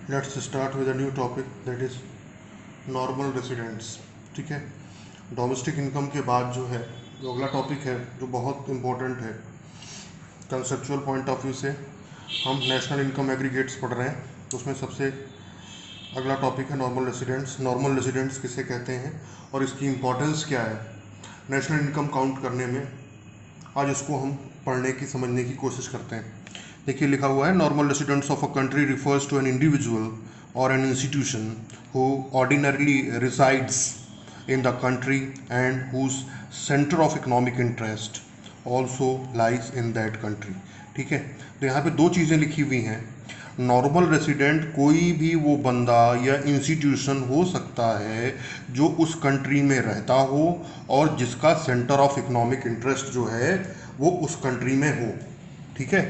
Let's start with a new topic that is normal residents. ठीक है, domestic income के बाद जो है जो अगला टॉपिक है जो बहुत इम्पोर्टेंट है कंसेप्चुअल पॉइंट ऑफ व्यू से, हम नेशनल इनकम एग्रीगेट्स पढ़ रहे हैं, तो उसमें सबसे अगला टॉपिक है नॉर्मल रेसिडेंट्स। नॉर्मल रेसिडेंट्स किसे कहते हैं और इसकी इम्पोर्टेंस क्या है नेशनल इनकम काउंट करने में, आज इसको हम पढ़ने की समझने की कोशिश करते हैं। देखिए लिखा हुआ है, normal residents of a country refers to an individual or an institution who ordinarily resides in the country and whose center of economic interest also lies in that country। ठीक है, तो यहाँ पे दो चीज़ें लिखी हुई हैं। नॉर्मल रेसिडेंट कोई भी वो बंदा या इंस्टीट्यूशन हो सकता है जो उस कंट्री में रहता हो और जिसका सेंटर ऑफ इकोनॉमिक इंटरेस्ट जो है वो उस कंट्री में हो। ठीक है,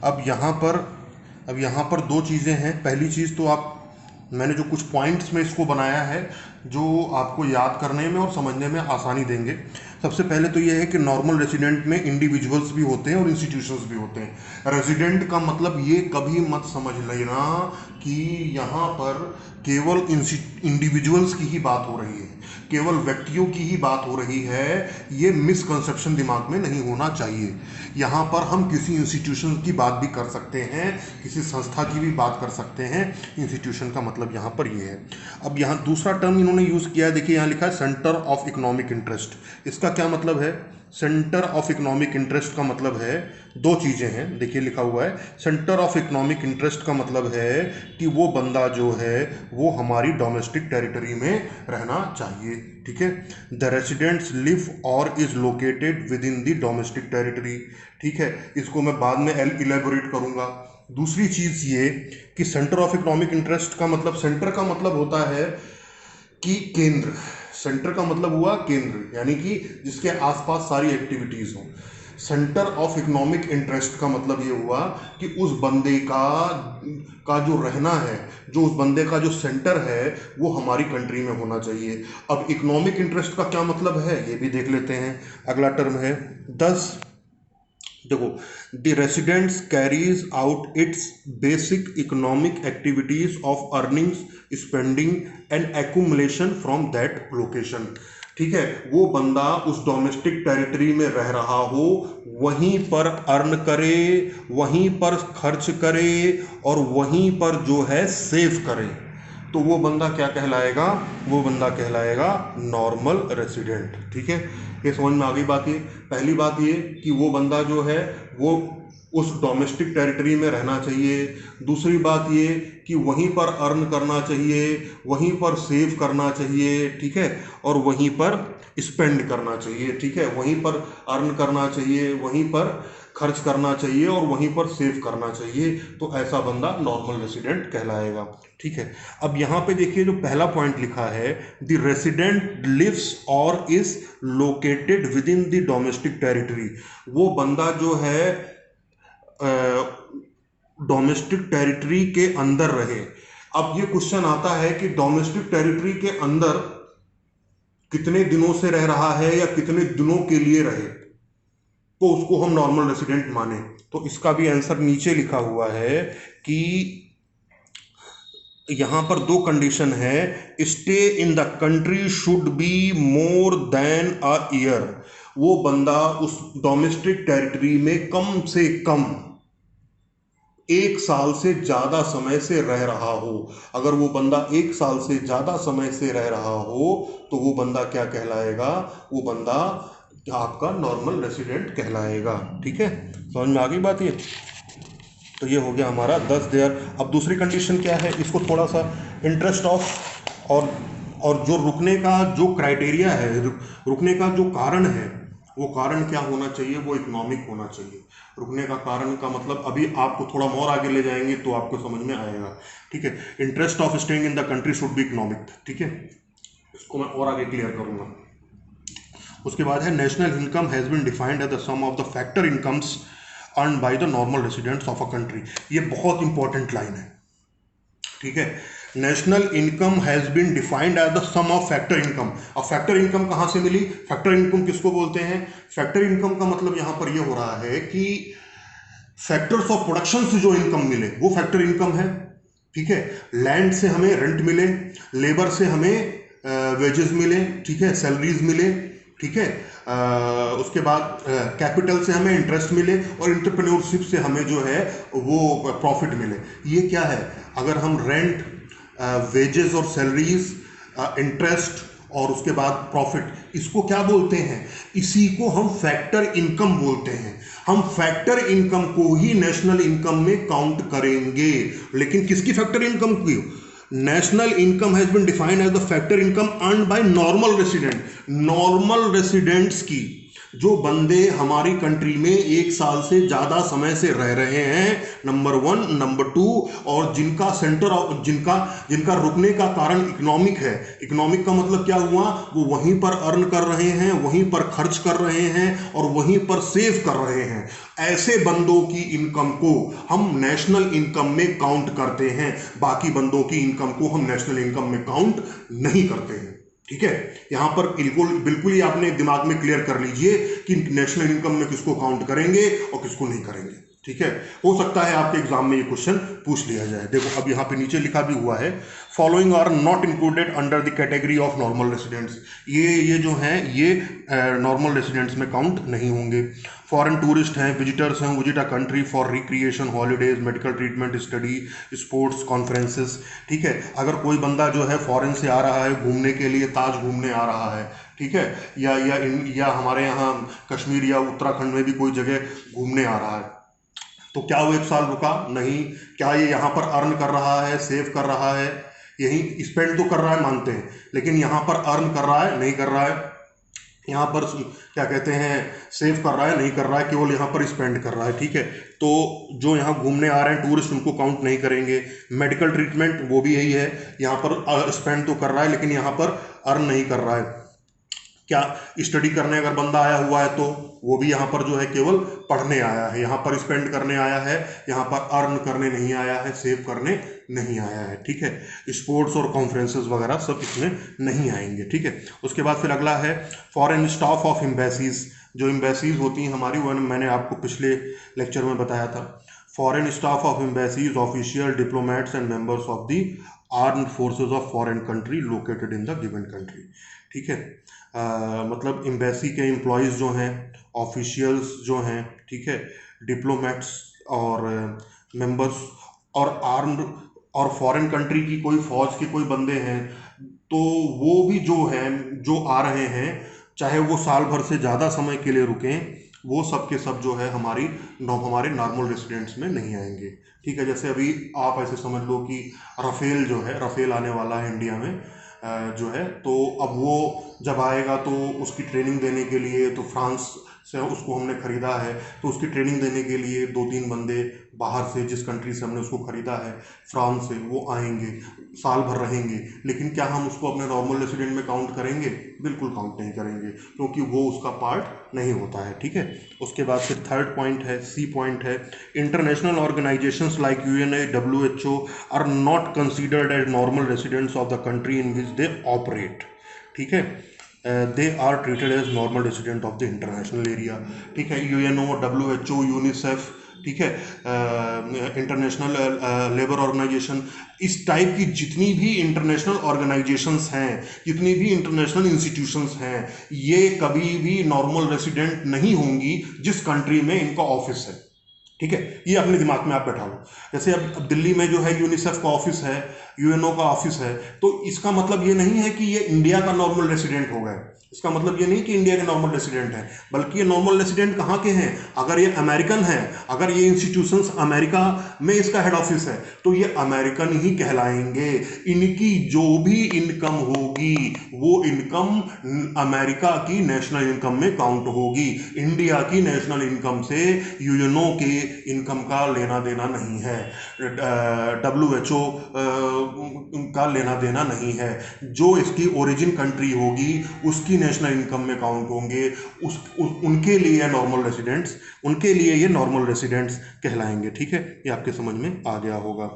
अब यहाँ पर दो चीज़ें हैं। पहली चीज़ तो आप, मैंने जो कुछ पॉइंट्स में इसको बनाया है जो आपको याद करने में और समझने में आसानी देंगे। सबसे पहले तो ये है कि नॉर्मल रेसिडेंट में इंडिविजुअल्स भी होते हैं और इंस्टीट्यूशंस भी होते हैं। रेसिडेंट का मतलब ये कभी मत समझ लेना कि यहाँ पर केवल इंडिविजुअल्स की ही बात हो रही है, केवल व्यक्तियों की ही बात हो रही है। ये मिसकंसेप्शन दिमाग में नहीं होना चाहिए। यहाँ पर हम किसी इंस्टीट्यूशन की बात भी कर सकते हैं, किसी संस्था की भी बात कर सकते हैं। इंस्टीट्यूशन का मतलब यहाँ पर ये है। अब यहाँ दूसरा टर्म इन्होंने यूज़ किया है, देखिए यहाँ लिखा है सेंटर ऑफ इकोनॉमिक इंटरेस्ट। इसका क्या मतलब है? सेंटर ऑफ इकोनॉमिक इंटरेस्ट का मतलब है, दो चीज़ें हैं। देखिए लिखा हुआ है, सेंटर ऑफ इकोनॉमिक इंटरेस्ट का मतलब है कि वो बंदा जो है वो हमारी डोमेस्टिक टेरिटरी में रहना चाहिए। ठीक है, द रेसिडेंट्स लिव और is located with in the domestic territory. ठीक है, इसको मैं बाद में इलेबोरेट करूंगा। दूसरी चीज़ ये कि सेंटर ऑफ इकोनॉमिक इंटरेस्ट का मतलब, सेंटर का मतलब होता है कि केंद्र। सेंटर का मतलब हुआ केंद्र, यानी कि जिसके आसपास सारी एक्टिविटीज़ हों। सेंटर ऑफ इकोनॉमिक इंटरेस्ट का मतलब ये हुआ कि उस बंदे का जो रहना है, जो उस बंदे का जो सेंटर है वो हमारी कंट्री में होना चाहिए। अब इकोनॉमिक इंटरेस्ट का क्या मतलब है ये भी देख लेते हैं। अगला टर्म है 10। देखो, the residents carries out it's basic economic activities of earnings, spending and accumulation from that location. ठीक है, वो बंदा उस डोमेस्टिक टेरिटरी में रह रहा हो, वहीं पर अर्न करे, वहीं पर खर्च करे और वहीं पर जो है सेव करे, तो वो बंदा क्या कहलाएगा? वो बंदा कहलाएगा नॉर्मल रेसिडेंट। ठीक है, ये समझ में आ गई बात। ये पहली बात ये कि वो बंदा जो है वो उस डोमेस्टिक टेरिटरी में रहना चाहिए। दूसरी बात ये कि वहीं पर अर्न करना चाहिए, वहीं पर सेव करना चाहिए। ठीक है, और वहीं पर स्पेंड करना चाहिए। ठीक है, वहीं पर अर्न करना चाहिए, वहीं पर खर्च करना चाहिए और वहीं पर सेव करना चाहिए, तो ऐसा बंदा नॉर्मल रेसिडेंट कहलाएगा। ठीक है, अब यहाँ पे देखिए जो पहला पॉइंट लिखा है, द रेसिडेंट लिव्स और is located with in the domestic territory. वो बंदा जो है डोमेस्टिक टेरिटरी के अंदर रहे। अब ये क्वेश्चन आता है कि डोमेस्टिक टेरिटरी के अंदर कितने दिनों से रह रहा है या कितने दिनों के लिए रहे तो उसको हम नॉर्मल रेसिडेंट माने। तो इसका भी आंसर नीचे लिखा हुआ है कि यहां पर दो कंडीशन है। Stay in the country should be more than a year. वो बंदा उस डोमेस्टिक टेरिटरी में कम से कम 1 साल से ज्यादा समय से रह रहा हो। अगर वो बंदा 1 साल से ज्यादा समय से रह रहा हो तो वो बंदा क्या कहलाएगा? वो बंदा आपका नॉर्मल रेसिडेंट कहलाएगा। ठीक है, समझ में आ गई बात ये? तो ये हो गया हमारा 10 देयर। अब दूसरी कंडीशन क्या है, इसको थोड़ा सा इंटरेस्ट ऑफ और जो रुकने का जो क्राइटेरिया है, रुकने का जो कारण है, वो कारण क्या होना चाहिए? वो इकोनॉमिक होना चाहिए। रुकने का कारण का मतलब अभी आपको थोड़ा और आगे ले जाएंगे तो आपको समझ में आएगा। ठीक है, interest of staying in the country should be economic. ठीक है, इसको मैं और आगे क्लियर करूंगा। उसके बाद है, national income has been defined as the sum of the factor incomes earn by the normal residents of a country. ये बहुत इंपॉर्टेंट लाइन है। ठीक है, national income has been defined as the sum of factor income. अब factor income कहां से मिली? Factor income किसको बोलते हैं? फैक्टर इनकम का मतलब यहां पर यह हो रहा है कि फैक्टर्स ऑफ प्रोडक्शन से जो इनकम मिले वो फैक्टर इनकम है। ठीक है। लैंड से हमें रेंट मिले, लेबर से हमें वेजेस मिले, ठीक है, सैलरीज मिले, ठीक है। उसके बाद कैपिटल से हमें इंटरेस्ट मिले और इंटरप्रेन्योरशिप से हमें जो है वो प्रॉफिट मिले। ये क्या है? अगर हम रेंट, वेजेस और सैलरीज, इंटरेस्ट और उसके बाद प्रॉफिट, इसको क्या बोलते हैं? इसी को हम फैक्टर इनकम बोलते हैं। हम फैक्टर इनकम को ही नेशनल इनकम में काउंट करेंगे। लेकिन किसकी फैक्टर इनकम की? National income has been defined as the factor income earned by normal resident. Normal residents की, जो बंदे हमारी कंट्री में एक साल से ज्यादा समय से रह रहे हैं, नंबर 1, नंबर 2, और जिनका सेंटर ऑफ जिनका रुकने का कारण इकोनॉमिक है। इकोनॉमिक का मतलब क्या हुआ? वो वहीं पर अर्न कर रहे हैं, वहीं पर खर्च कर रहे हैं और वहीं पर सेव कर रहे हैं। ऐसे बंदों की इनकम को हम नेशनल इनकम में काउंट करते हैं। बाकी बंदों की इनकम को हम नेशनल इनकम में काउंट नहीं करते हैं। ठीक है। यहां पर बिल्कुल बिल्कुल ही आपने दिमाग में क्लियर कर लीजिए कि नेशनल इनकम में किसको काउंट करेंगे और किसको नहीं करेंगे। ठीक है। हो सकता है आपके एग्जाम में ये क्वेश्चन पूछ लिया जाए। देखो अब यहाँ पे नीचे लिखा भी हुआ है, following are not included under the category of normal residents. ये जो हैं ये नॉर्मल रेसिडेंट्स में काउंट नहीं होंगे। फॉरेन टूरिस्ट हैं, विजिटर्स हैं, visit a country for recreation, holidays, medical treatment, study, sports, conferences. ठीक है। अगर कोई बंदा जो है फॉरेन से आ रहा है घूमने के लिए, ताज घूमने आ रहा है, ठीक है, या हमारे यहाँ कश्मीर या उत्तराखंड में भी कोई जगह घूमने आ रहा है, तो क्या वो एक साल रुका? नहीं। क्या ये यहाँ पर अर्न कर रहा है, सेव कर रहा है? यही स्पेंड तो कर रहा है, मानते हैं, लेकिन यहाँ पर अर्न कर रहा है? नहीं कर रहा है। यहाँ पर क्या कहते हैं, सेव कर रहा है? नहीं कर रहा है, केवल यहाँ पर स्पेंड कर रहा है। ठीक है। तो जो यहाँ घूमने आ रहे हैं टूरिस्ट, उनको काउंट नहीं करेंगे। मेडिकल ट्रीटमेंट वो भी यही है, यहाँ पर स्पेंड तो कर रहा है लेकिन यहाँ पर अर्न नहीं कर रहा है। क्या स्टडी करने अगर बंदा आया हुआ है तो वो भी यहाँ पर जो है केवल पढ़ने आया है, यहाँ पर स्पेंड करने आया है, यहाँ पर अर्न करने नहीं आया है, सेव करने नहीं आया है। ठीक है। स्पोर्ट्स और कॉन्फ्रेंसेस वगैरह सब इसमें नहीं आएंगे। ठीक है। उसके बाद फिर अगला है फॉरेन स्टाफ ऑफ एम्बेसीज। जो एम्बेसीज होती हैं हमारी, वो मैंने आपको पिछले लेक्चर में बताया था। Foreign staff of embassies, official, diplomats and members of the armed forces of foreign country located in the given country. ठीक है। मतलब एम्बेसी के एम्प्लॉयज़ जो हैं, ऑफिशियल्स जो हैं, ठीक है, डिप्लोमेट्स और मेंबर्स और आर्म्ड और फॉरेन कंट्री की कोई फौज के कोई बंदे हैं, तो वो भी जो हैं, जो आ रहे हैं, चाहे वो साल भर से ज़्यादा समय के लिए रुकें, वो सब के सब जो है हमारे नॉर्मल रेसिडेंट्स में नहीं आएंगे। ठीक है। जैसे अभी आप ऐसे समझ लो कि राफेल जो है, राफेल आने वाला है इंडिया में जो है, तो अब वो जब आएगा तो उसकी ट्रेनिंग देने के लिए, तो फ्रांस से उसको हमने ख़रीदा है, तो उसकी ट्रेनिंग देने के लिए 2-3 बंदे बाहर से, जिस कंट्री से हमने उसको ख़रीदा है, फ्रांस से, वो आएंगे, साल भर रहेंगे। लेकिन क्या हम उसको अपने नॉर्मल रेसिडेंट में काउंट करेंगे? बिल्कुल काउंट नहीं करेंगे, क्योंकि वो उसका पार्ट नहीं होता है। ठीक है। उसके बाद फिर थर्ड पॉइंट है, सी पॉइंट है, international organisations like UNA, WHO are not considered as normal residents of the country in which they operate. ठीक है। They are treated as normal resident of the international area. ठीक है। UNO, WHO, UNICEF, ठीक है, international labour organisation, इस type की जितनी भी इंटरनेशनल ऑर्गेनाइजेशंस हैं, जितनी भी इंटरनेशनल इंस्टीट्यूशंस हैं, ये कभी भी नॉर्मल रेसिडेंट नहीं होंगी जिस कंट्री में इनका ऑफिस है। ठीक है। ये अपने दिमाग में आप बैठा लो। जैसे अब दिल्ली में जो है यूनिसेफ का ऑफिस है, UNO का ऑफिस है, तो इसका मतलब ये नहीं है कि ये इंडिया का नॉर्मल रेसिडेंट हो गए। इसका मतलब ये नहीं कि इंडिया के नॉर्मल रेसिडेंट हैं, बल्कि ये नॉर्मल रेसिडेंट कहाँ के हैं? अगर ये अमेरिकन है, अगर ये इंस्टीट्यूशंस अमेरिका में इसका हेड ऑफिस है, तो ये अमेरिकन ही कहलाएंगे। इनकी जो भी इनकम होगी वो इनकम अमेरिका की नेशनल इनकम में काउंट होगी। इंडिया की नेशनल इनकम से UNO के इनकम का लेना देना नहीं है, WHO का लेना देना नहीं है। जो इसकी ओरिजिन कंट्री होगी उसकी नेशनल इनकम में काउंट होंगे, उनके लिए नॉर्मल रेसिडेंट्स, उनके लिए ये नॉर्मल रेसिडेंट्स कहलाएंगे। ठीक है। ये आपके समझ में आ गया होगा।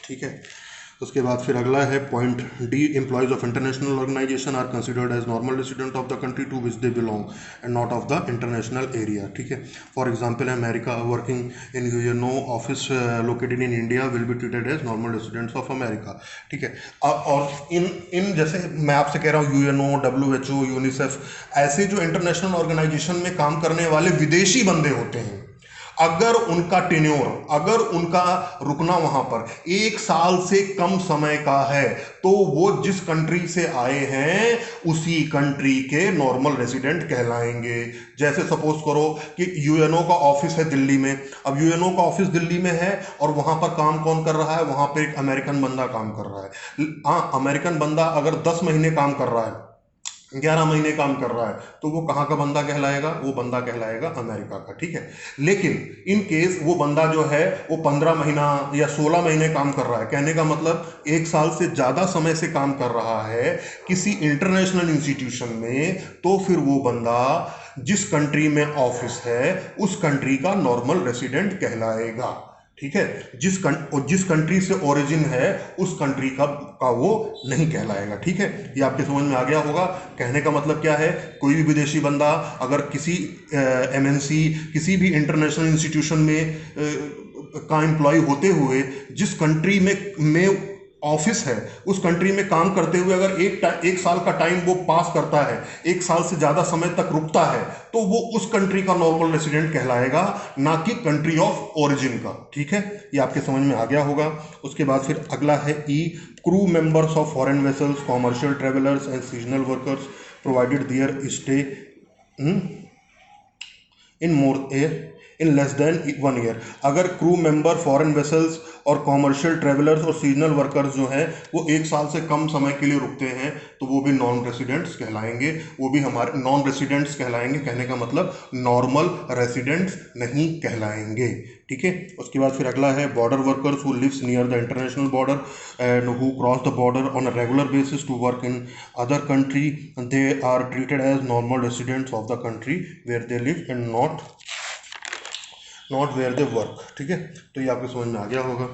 ठीक है। उसके बाद फिर अगला है point D, employees of international organisation are considered as normal resident of the country to which they belong and not of the international area. ठीक है, for example America working in UNO office located in India will be treated as normal residents of America. ठीक है, और इन जैसे मैं आपसे कह रहा हूँ यूएनओ, WHO, यूनिसेफ, ऐसे जो इंटरनेशनल ऑर्गेनाइजेशन में काम करने वाले विदेशी बंदे होते हैं, अगर उनका टेन्योर, अगर उनका रुकना वहां पर 1 साल से कम समय का है, तो वो जिस कंट्री से आए हैं उसी कंट्री के नॉर्मल रेसिडेंट कहलाएंगे। जैसे सपोज करो कि यूएनओ का ऑफिस है दिल्ली में, अब यूएनओ का ऑफिस दिल्ली में है और वहां पर काम कौन कर रहा है, वहां पर एक अमेरिकन बंदा काम कर रहा है। हाँ, अमेरिकन बंदा अगर 10 महीने काम कर रहा है, 11 महीने काम कर रहा है, तो वो कहाँ का बंदा कहलाएगा, वो बंदा कहलाएगा अमेरिका का। ठीक है, लेकिन इन केस वो बंदा जो है वो 15 महीना या 16 महीने काम कर रहा है, कहने का मतलब 1 साल से ज़्यादा समय से काम कर रहा है किसी इंटरनेशनल इंस्टीट्यूशन में, तो फिर वो बंदा जिस कंट्री में ऑफिस है उस कंट्री का नॉर्मल रेसिडेंट कहलाएगा। ठीक है, जिस कंट्री से ओरिजिन है उस कंट्री का वो नहीं कहलाएगा। ठीक है, ये आपके समझ में आ गया होगा। कहने का मतलब क्या है, कोई भी विदेशी बंदा अगर किसी MNC, किसी भी इंटरनेशनल इंस्टीट्यूशन में का एम्प्लॉय होते हुए जिस कंट्री में ऑफिस है उस कंट्री में काम करते हुए अगर एक साल का टाइम वो पास करता है, 1 साल से ज़्यादा समय तक रुकता है, तो वो उस कंट्री का नॉर्मल रेसिडेंट कहलाएगा, ना कि कंट्री ऑफ ओरिजिन का। ठीक है, ये आपके समझ में आ गया होगा। उसके बाद फिर अगला है E, crew members of foreign vessels, commercial travellers and seasonal workers provided their stay in less than 1 year. अगर क्रू मेंबर फॉरेन वेसल्स और कॉमर्शियल ट्रेवलर्स और सीजनल वर्कर्स जो हैं वो 1 साल से कम समय के लिए रुकते हैं, तो वो भी नॉन रेसिडेंट्स कहलाएंगे, वो भी हमारे नॉन रेसिडेंट्स कहलाएंगे। कहने का मतलब नॉर्मल रेसिडेंट्स नहीं कहलाएंगे। ठीक है, उसके बाद फिर अगला है border workers who lives near the international border and who cross the border on a regular basis to work in other country, they are treated as normal residents of the country where they live and not where they work. ठीक है, तो ये आपको समझ में आ गया होगा।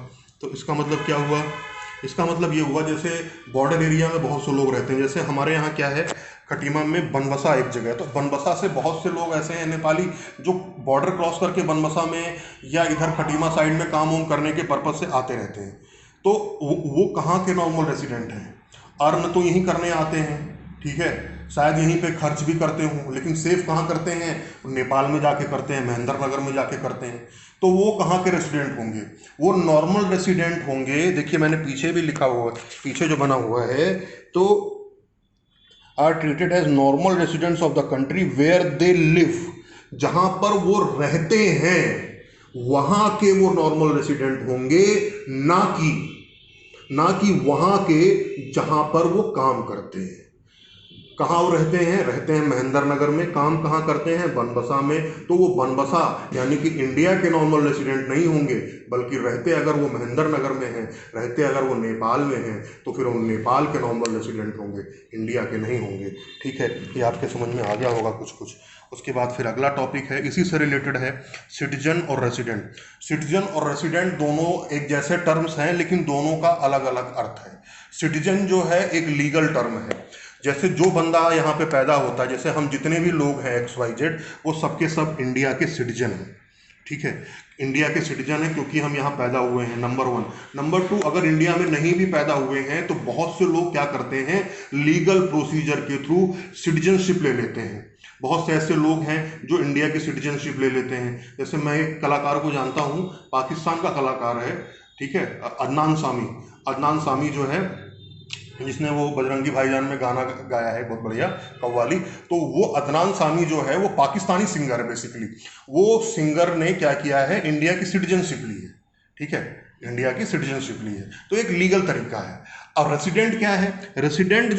तो इसका मतलब क्या हुआ, इसका मतलब ये हुआ जैसे बॉर्डर एरिया में बहुत से लोग रहते हैं, जैसे हमारे यहाँ क्या है, खटीमा में बनबसा एक जगह है, तो बनबसा से बहुत से लोग ऐसे हैं नेपाली जो बॉर्डर क्रॉस करके बनबसा में या इधर खटीमा साइड में काम वाम करने के पर्पज से आते रहते हैं। तो वो कहाँ के नॉर्मल रेसिडेंट हैं, अर्न तो यहीं करने आते हैं, ठीक है, शायद यहीं पे खर्च भी करते हों, लेकिन सेफ कहाँ करते हैं, नेपाल में जाके करते हैं, महेंद्र नगर में जाके करते हैं। तो वो कहाँ के रेसिडेंट होंगे, वो नॉर्मल रेसिडेंट होंगे। देखिए मैंने पीछे भी लिखा हुआ, पीछे जो बना हुआ है, तो are treated as normal residents of the country where they live, जहाँ पर वो रहते हैं वहाँ के वो नॉर्मल रेसिडेंट होंगे, ना कि वहाँ के जहाँ पर वो काम करते हैं। कहाँ वो रहते हैं महेंद्र नगर में, काम कहाँ करते हैं, बनबसा में, तो वो बनबसा यानी कि इंडिया के नॉर्मल रेसिडेंट नहीं होंगे, बल्कि रहते अगर वो महेंद्र नगर में हैं, रहते अगर वो नेपाल में हैं, तो फिर वो नेपाल के नॉर्मल रेसिडेंट होंगे, इंडिया के नहीं होंगे। ठीक है, ये आपके समझ में आ गया होगा कुछ। उसके बाद फिर अगला टॉपिक है, इसी से रिलेटेड है, सिटीजन और रेसिडेंट। सिटीजन और रेसिडेंट दोनों एक जैसे टर्म्स हैं, लेकिन दोनों का अलग अलग अर्थ है। सिटीजन जो है एक लीगल टर्म है, जैसे जो बंदा यहाँ पे पैदा होता है, जैसे हम जितने भी लोग हैं XYZ, वो सबके सब इंडिया के सिटीजन हैं। ठीक है, इंडिया के सिटीजन हैं क्योंकि हम यहाँ पैदा हुए हैं, नंबर 1। नंबर 2, अगर इंडिया में नहीं भी पैदा हुए हैं तो बहुत से लोग क्या करते हैं, लीगल प्रोसीजर के थ्रू सिटीजनशिप ले लेते हैं। बहुत से ऐसे लोग हैं जो इंडिया की सिटीजनशिप ले लेते हैं। जैसे मैं एक कलाकार को जानता हूँ, पाकिस्तान का कलाकार है, ठीक है, अदनान सामी जो है, जिसने वो बजरंगी भाईजान में गाना गाया है बहुत बढ़िया, कव्वाली, तो वो अदनान सामी जो है वो पाकिस्तानी सिंगर है। बेसिकली वो सिंगर ने क्या किया है, इंडिया की सिटीजनशिप ली है। ठीक है, इंडिया की सिटीजनशिप ली है, तो एक लीगल तरीका है। और रेसिडेंट क्या है, रेसिडेंट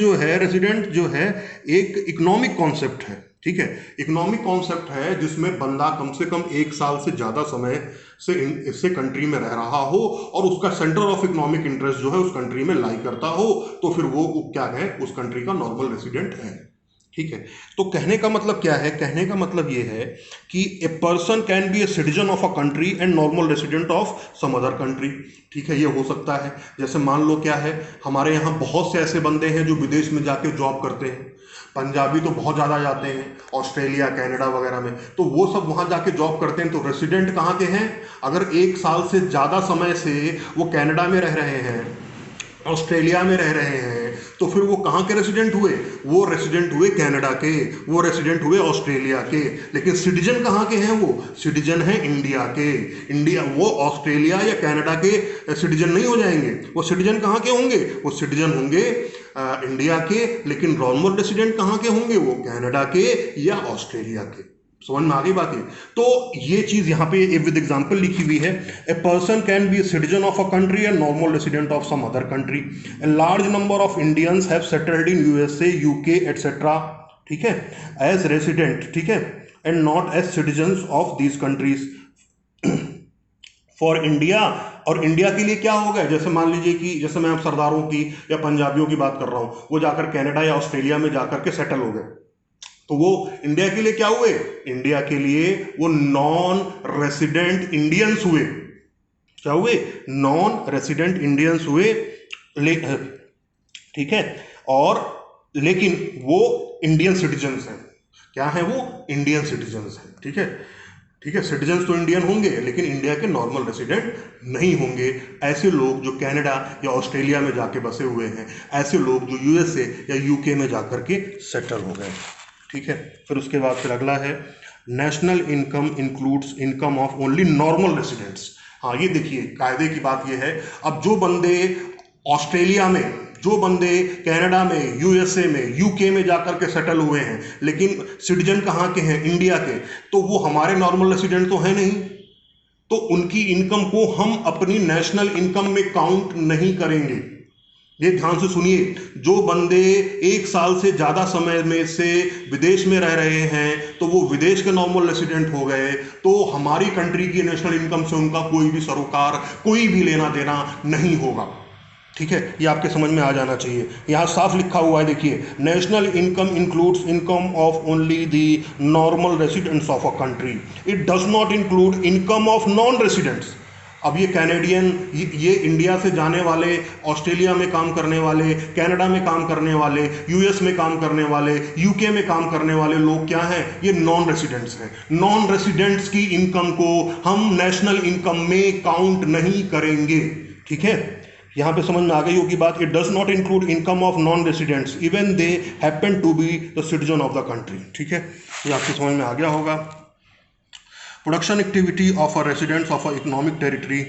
जो है एक इकोनॉमिक कॉन्सेप्ट है। ठीक है, इकोनॉमिक कॉन्सेप्ट है जिसमें बंदा कम से कम 1 साल से ज़्यादा समय से इससे कंट्री में रह रहा हो और उसका सेंटर ऑफ इकोनॉमिक इंटरेस्ट जो है उस कंट्री में लाई करता हो, तो फिर वो क्या है, उस कंट्री का नॉर्मल रेसिडेंट है। ठीक है। तो कहने का मतलब क्या है, कहने का मतलब ये है कि a person can be a citizen of a country and normal resident of some other country. ठीक है, ये हो सकता है। जैसे मान लो क्या है, हमारे यहाँ बहुत से ऐसे बंदे हैं जो विदेश में जाके जॉब करते हैं। पंजाबी तो बहुत ज़्यादा जाते हैं ऑस्ट्रेलिया कनाडा वगैरह में, तो वो सब वहाँ जाके जॉब करते हैं। तो रेसिडेंट कहाँ के हैं? अगर 1 साल से ज़्यादा समय से वो कनाडा में रह रहे हैं, ऑस्ट्रेलिया में रह रहे हैं, तो फिर वो कहाँ के रेसिडेंट हुए? वो रेसिडेंट हुए कनाडा के, वो रेसिडेंट हुए ऑस्ट्रेलिया के। लेकिन सिटीजन कहाँ के हैं? वो सिटीजन हैं इंडिया के। इंडिया, वो ऑस्ट्रेलिया या कनाडा के सिटीजन नहीं हो जाएंगे। वो सिटीजन कहाँ के होंगे? वो सिटीजन होंगे इंडिया के। लेकिन नॉर्मल रेसिडेंट कहाँ के होंगे? वो कनाडा के या ऑस्ट्रेलिया के। समझ में आ गई बात? तो ये चीज यहाँ पे विद एग्जांपल लिखी हुई है। A person can be a citizen of a country and normal resident of some other country. A large number of Indians have settled in USA, UK etcetera, ठीक है, एज रेसिडेंट, ठीक है, and not as citizens of these countries. For India, और India के लिए क्या होगा? जैसे मान लीजिए कि जैसे मैं अब सरदारों की या पंजाबियों की बात कर रहा हूँ, वो जाकर कनाडा या ऑस्ट्रेलिया में जाकर के सेटल हो गए, तो वो इंडिया के लिए क्या हुए? इंडिया के लिए वो नॉन रेसिडेंट इंडियंस हुए। क्या हुए? नॉन रेसिडेंट इंडियंस हुए। ठीक है, और लेकिन वो इंडियन सिटीजन्स हैं। क्या है वो? इंडियन सिटीजन्स हैं। ठीक है, ठीक है, सिटीजन्स तो इंडियन होंगे लेकिन इंडिया के नॉर्मल रेसिडेंट नहीं होंगे। ऐसे लोग जो कनाडा या ऑस्ट्रेलिया में जाके बसे हुए हैं, ऐसे लोग जो यूएसए या यूके में जाकर के सेटल हो गए। ठीक है, फिर उसके बाद फिर अगला है national income includes income of only normal residents. हाँ, ये देखिए कायदे की बात ये है, अब जो बंदे ऑस्ट्रेलिया में, जो बंदे कनाडा में, यूएसए में, यूके में जाकर के सेटल हुए हैं लेकिन सिटीजन कहाँ के हैं? इंडिया के, तो वो हमारे नॉर्मल रेसिडेंट तो है नहीं, तो उनकी इनकम को हम अपनी नेशनल इनकम में काउंट नहीं करेंगे। ये ध्यान से सुनिए, जो बंदे 1 साल से ज़्यादा समय में से विदेश में रह रहे हैं तो वो विदेश के नॉर्मल रेसिडेंट हो गए, तो हमारी कंट्री की नेशनल इनकम से उनका कोई भी सरोकार, कोई भी लेना देना नहीं होगा। ठीक है, ये आपके समझ में आ जाना चाहिए। यहाँ साफ लिखा हुआ है, देखिए, national income includes income of only the normal residents of a country, it does not include income of non residents. अब ये कैनेडियन, ये इंडिया से जाने वाले, ऑस्ट्रेलिया में काम करने वाले, कनाडा में काम करने वाले, यूएस में काम करने वाले, यूके में काम करने वाले लोग क्या हैं? ये नॉन रेसिडेंट्स हैं। नॉन रेसिडेंट्स की इनकम को हम नेशनल इनकम में काउंट नहीं करेंगे। ठीक है, यहाँ पे समझ में आ गई होगी बात। It does not include income of non residents even they happen to be the citizen of the country. ठीक है, ये आपकी समझ में आ गया होगा। Production activity of a residents of a economic territory,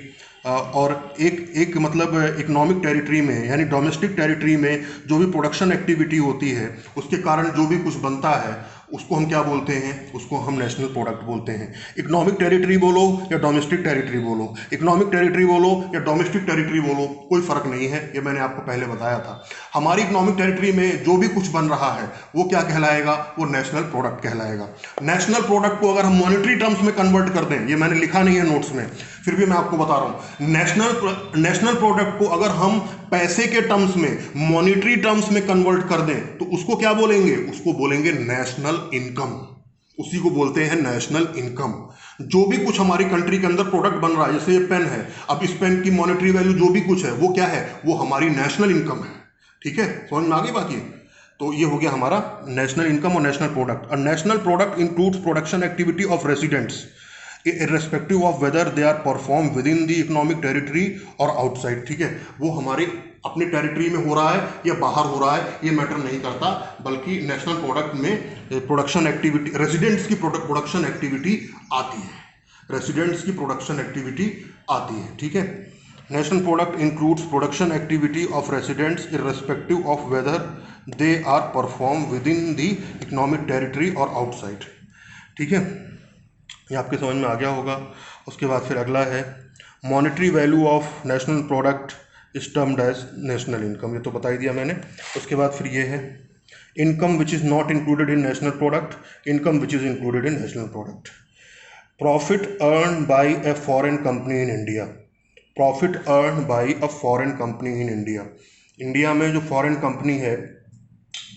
और एक मतलब इकोनॉमिक टेरिटरी में यानी डोमेस्टिक टेरिटरी में जो भी प्रोडक्शन एक्टिविटी होती है उसके कारण जो भी कुछ बनता है उसको हम क्या बोलते हैं? उसको हम नेशनल प्रोडक्ट बोलते हैं। इकोनॉमिक टेरिटरी बोलो या डोमेस्टिक टेरिटरी बोलो, इकोनॉमिक टेरिटरी बोलो या डोमेस्टिक टेरिटरी बोलो, कोई फर्क नहीं है। ये मैंने आपको पहले बताया था। हमारी इकोनॉमिक टेरिटरी में जो भी कुछ बन रहा है वो क्या कहलाएगा? वो नेशनल प्रोडक्ट कहलाएगा। नेशनल प्रोडक्ट को अगर हम मॉनेटरी टर्म्स में कन्वर्ट कर दें, ये मैंने लिखा नहीं है नोट्स में, फिर भी मैं आपको बता रहा हूँ, नेशनल प्रोडक्ट को अगर हम पैसे के टर्म्स में, मॉनेटरी टर्म्स में कन्वर्ट कर दें तो उसको क्या बोलेंगे? उसको बोलेंगे नेशनल इनकम। उसी को बोलते हैं नेशनल इनकम। जो भी कुछ हमारी कंट्री के अंदर प्रोडक्ट बन रहा है, जैसे ये पेन है, अब इस पेन की मॉनेटरी वैल्यू जो भी कुछ है वो क्या है? वो हमारी नेशनल इनकम है। ठीक है, समझ में आ गई बात? ये तो ये हो गया हमारा नेशनल इनकम और नेशनल प्रोडक्ट। और national product includes production activity of residents irrespective of whether they are performed within the economic territory or outside। ठीक है, वो हमारे अपने टेरिटरी में हो रहा है या बाहर हो रहा है ये मैटर नहीं करता, बल्कि नेशनल प्रोडक्ट में प्रोडक्शन एक्टिविटी, रेसिडेंट्स की प्रोडक्शन एक्टिविटी आती है, रेसिडेंट्स की प्रोडक्शन एक्टिविटी आती है। ठीक है, national product includes production activity of residents irrespective of whether they are performed within the economic territory or outside। ठीक है, ये आपके समझ में आ गया होगा। उसके बाद फिर अगला है monetary value of national product is termed as national income, ये तो बता ही दिया मैंने। उसके बाद फिर ये है income which is not included in national product, income which is included in national product. Profit earn by a foreign company in India, profit earn by a foreign company in India. India में जो foreign company है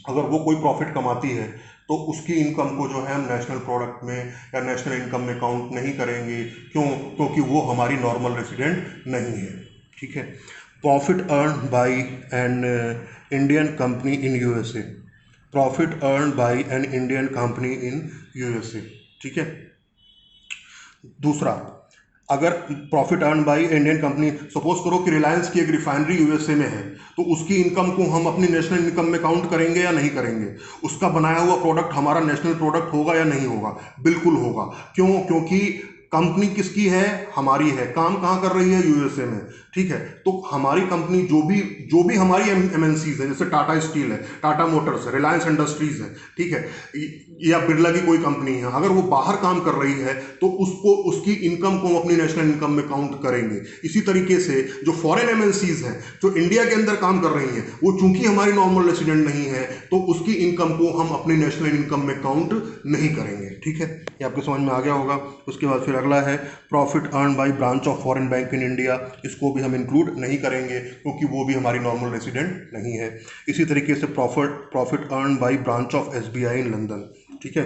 अगर वो कोई profit कमाती है तो उसकी इनकम को जो है हम नेशनल प्रोडक्ट में या नेशनल इनकम में काउंट नहीं करेंगे। क्यों? क्योंकि वो हमारी नॉर्मल रेसिडेंट नहीं है। ठीक है। Profit earn by an Indian company in USA, profit earn by an Indian company in USA. ठीक है। दूसरा, अगर profit earn by Indian company, suppose करो कि रिलायंस की एक रिफाइनरी यूएसए में है, तो उसकी इनकम को हम अपनी नेशनल इनकम में काउंट करेंगे या नहीं करेंगे? उसका बनाया हुआ प्रोडक्ट हमारा नेशनल प्रोडक्ट होगा या नहीं होगा? बिल्कुल होगा। क्यों? क्योंकि कंपनी किसकी है? हमारी है। काम कहाँ कर रही है? यूएसए में। ठीक है। तो हमारी कंपनी जो भी हमारी एमएनसीज है, जैसे टाटा स्टील है, टाटा मोटर्स है, रिलायंस इंडस्ट्रीज है, ठीक है, या बिरला की कोई कंपनी है, अगर वो बाहर काम कर रही है तो उसको उसकी इनकम को हम अपनी नेशनल इनकम में काउंट करेंगे। इसी तरीके से जो फॉरेन एमएनसीज हैं जो इंडिया के अंदर काम कर रही हैं, वो चूंकि हमारी नॉर्मल रेसिडेंट नहीं है तो उसकी इनकम को हम अपनी नेशनल इनकम में काउंट नहीं करेंगे। ठीक है, ये आपको समझ में आ गया होगा। उसके बाद फिर अगला है profit earn by branch of foreign bank in India. इसको भी हम इंक्लूड नहीं करेंगे क्योंकि वो भी हमारी नॉर्मल रेसिडेंट नहीं है। इसी तरीके से profit earn by branch of SBI in London. ठीक है।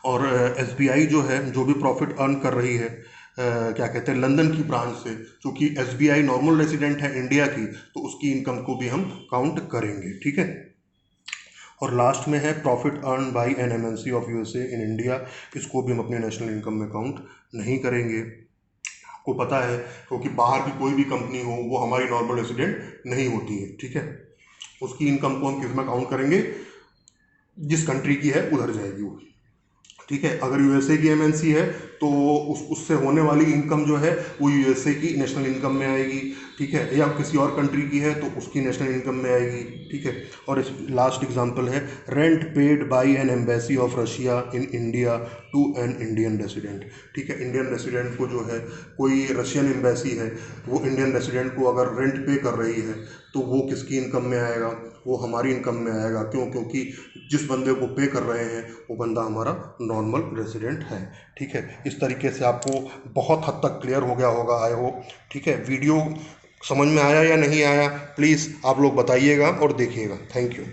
और एसबीआई जो है, जो भी प्रॉफिट अर्न कर रही है क्या कहते हैं, लंदन की ब्रांच से, क्योंकि एसबीआई नॉर्मल रेसिडेंट है इंडिया की, तो उसकी इनकम को भी हम काउंट करेंगे। ठीक है। और लास्ट में है profit earn by an MNC of USA in India. इसको भी हम अपने नेशनल इनकम में काउंट नहीं करेंगे। को पता है, क्योंकि बाहर की कोई भी कंपनी हो वो हमारी नॉर्मल रेसिडेंट नहीं होती है। ठीक है। उसकी इनकम को हम किस में काउंट करेंगे? जिस कंट्री की है उधर जाएगी वो। ठीक है। अगर यूएसए की एमएनसी है तो उससे होने वाली इनकम जो है वो यूएसए की नेशनल इनकम में आएगी। ठीक है। या किसी और कंट्री की है तो उसकी नेशनल इनकम में आएगी। ठीक है। और इस लास्ट एग्जांपल है rent paid by an embassy of Russia in India to an Indian resident. ठीक है। इंडियन रेसिडेंट को जो है, कोई रशियन एम्बेसी है, वो इंडियन रेसिडेंट को अगर रेंट पे कर रही है तो वो किसकी इनकम में आएगा? वो हमारी इनकम में आएगा। क्यों? क्योंकि जिस बंदे को पे कर रहे हैं वो बंदा हमारा नॉर्मल रेसिडेंट है। ठीक है। इस तरीके से आपको बहुत हद तक क्लियर हो गया होगा, आई होप। ठीक है। वीडियो समझ में आया या नहीं आया, प्लीज़ आप लोग बताइएगा और देखिएगा। Thank you.